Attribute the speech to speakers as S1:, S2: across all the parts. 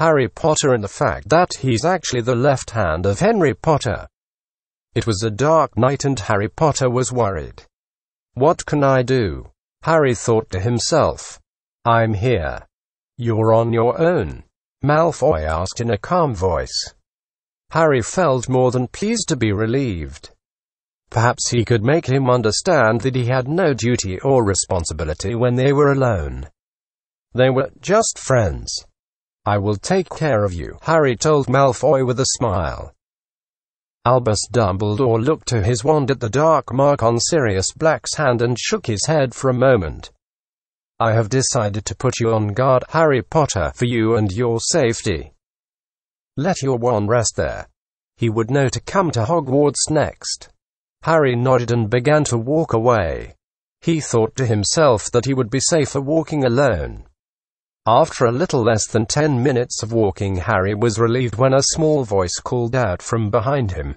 S1: Harry Potter and the fact that he's actually the left hand of Henry Potter. It was a dark night and Harry Potter was worried. What can I do? Harry thought to himself. I'm here. You're on your own? Malfoy asked in a calm voice. Harry felt more than pleased to be relieved. Perhaps he could make him understand that he had no duty or responsibility when they were alone. They were just friends. I will take care of you, Harry told Malfoy with a smile. Albus Dumbledore looked to his wand at the dark mark on Sirius Black's hand and shook his head for a moment. I have decided to put you on guard, Harry Potter, for you and your safety. Let your wand rest there. He would know to come to Hogwarts next. Harry nodded and began to walk away. He thought to himself that he would be safer walking alone. After a little less than 10 minutes of walking, Harry was relieved when a small voice called out from behind him.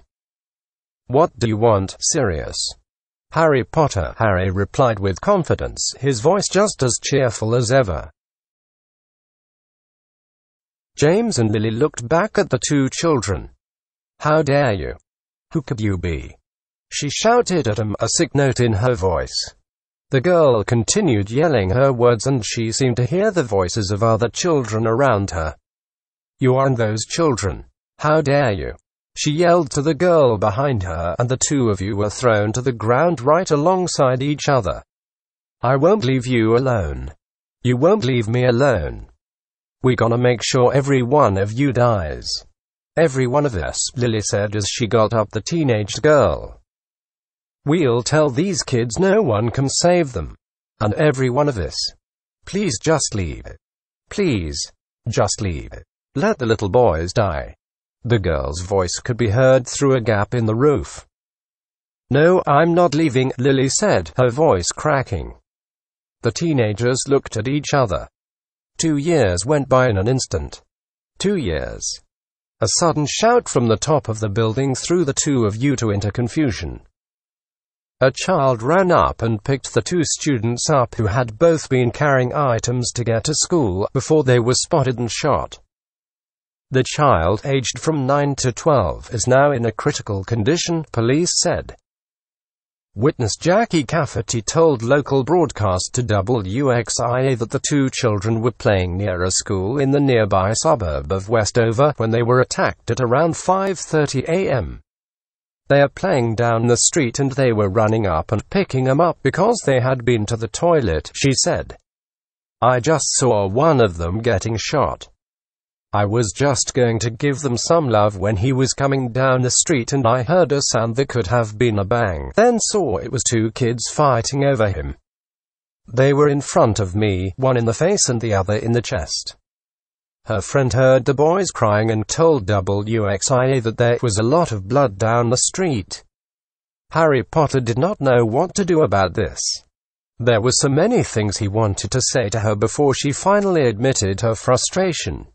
S1: What do you want, Sirius? Harry Potter, Harry replied with confidence, his voice just as cheerful as ever. James and Lily looked back at the two children. How dare you? Who could you be? She shouted at him, a sick note in her voice. The girl continued yelling her words and she seemed to hear the voices of other children around her. You aren't those children. How dare you? She yelled to the girl behind her, and the two of you were thrown to the ground right alongside each other. I won't leave you alone. You won't leave me alone. We're gonna make sure every one of you dies. Every one of us, Lily said as she got up the teenage girl. We'll tell these kids no one can save them. And every one of us. Please just leave. Please. Just leave. Let the little boys die. The girl's voice could be heard through a gap in the roof. No, I'm not leaving, Lily said, her voice cracking. The teenagers looked at each other. 2 years went by in an instant. 2 years. A sudden shout from the top of the building threw the two of you two into confusion. A child ran up and picked the two students up who had both been carrying items to get to school before they were spotted and shot. The child, aged from 9 to 12, is now in a critical condition, police said. Witness Jackie Cafferty told local broadcast to WXIA that the two children were playing near a school in the nearby suburb of Westover when they were attacked at around 5:30 a.m. They are playing down the street and they were running up and picking them up because they had been to the toilet, she said. I just saw one of them getting shot. I was just going to give them some love when he was coming down the street and I heard a sound that could have been a bang, then saw it was two kids fighting over him. They were in front of me, one in the face and the other in the chest. Her friend heard the boys crying and told WXIA that there was a lot of blood down the street. Harry Potter did not know what to do about this. There were so many things he wanted to say to her before she finally admitted her frustration.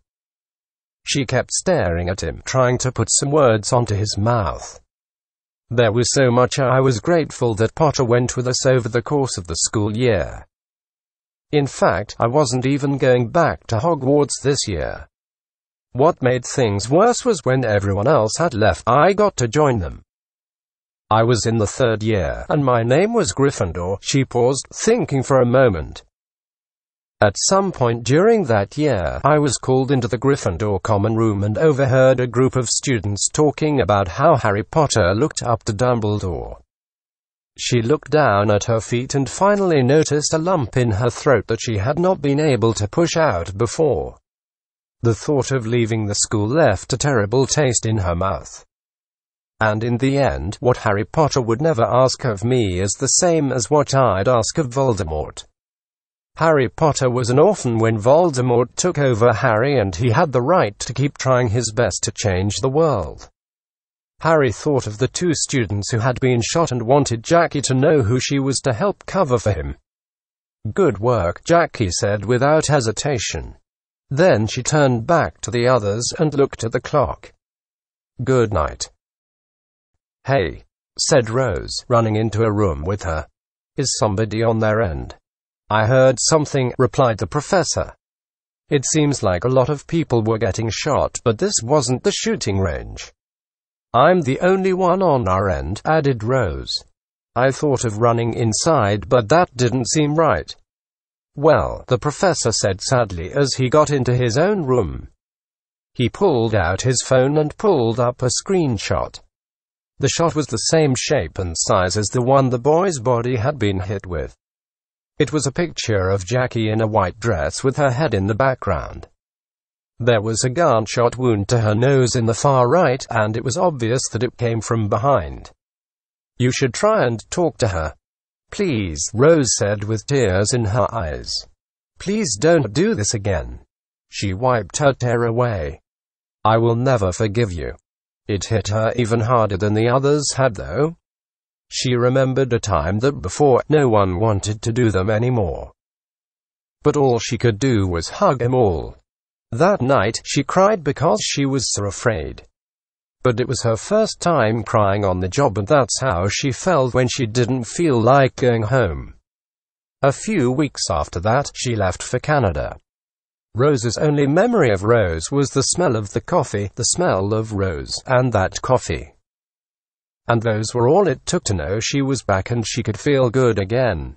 S1: She kept staring at him, trying to put some words onto his mouth. There was so much I was grateful that Potter went with us over the course of the school year. In fact, I wasn't even going back to Hogwarts this year. What made things worse was when everyone else had left, I got to join them. I was in the 3rd year, and my name was Gryffindor. She paused, thinking for a moment. At some point during that year, I was called into the Gryffindor common room and overheard a group of students talking about how Harry Potter looked up to Dumbledore. She looked down at her feet and finally noticed a lump in her throat that she had not been able to push out before. The thought of leaving the school left a terrible taste in her mouth. And in the end, what Harry Potter would never ask of me is the same as what I'd ask of Voldemort. Harry Potter was an orphan when Voldemort took over Harry, and he had the right to keep trying his best to change the world. Harry thought of the two students who had been shot and wanted Jackie to know who she was to help cover for him. Good work, Jackie said without hesitation. Then she turned back to the others and looked at the clock. Good night. Hey, said Rose, running into a room with her. Is somebody on their end? I heard something, replied the professor. It seems like a lot of people were getting shot, but this wasn't the shooting range. I'm the only one on our end, added Rose. I thought of running inside, but that didn't seem right. Well, the professor said sadly as he got into his own room. He pulled out his phone and pulled up a screenshot. The shot was the same shape and size as the one the boy's body had been hit with. It was a picture of Jackie in a white dress with her head in the background. There was a gunshot wound to her nose in the far right, and it was obvious that it came from behind. You should try and talk to her. Please, Rose said with tears in her eyes. Please don't do this again. She wiped her tear away. I will never forgive you. It hit her even harder than the others had, though. She remembered a time that before, no one wanted to do them anymore. But all she could do was hug them all. That night, she cried because she was so afraid. But it was her first time crying on the job, and that's how she felt when she didn't feel like going home. A few weeks after that, she left for Canada. Rose's only memory of Rose was the smell of the coffee, the smell of Rose, and that coffee. And those were all it took to know she was back and she could feel good again.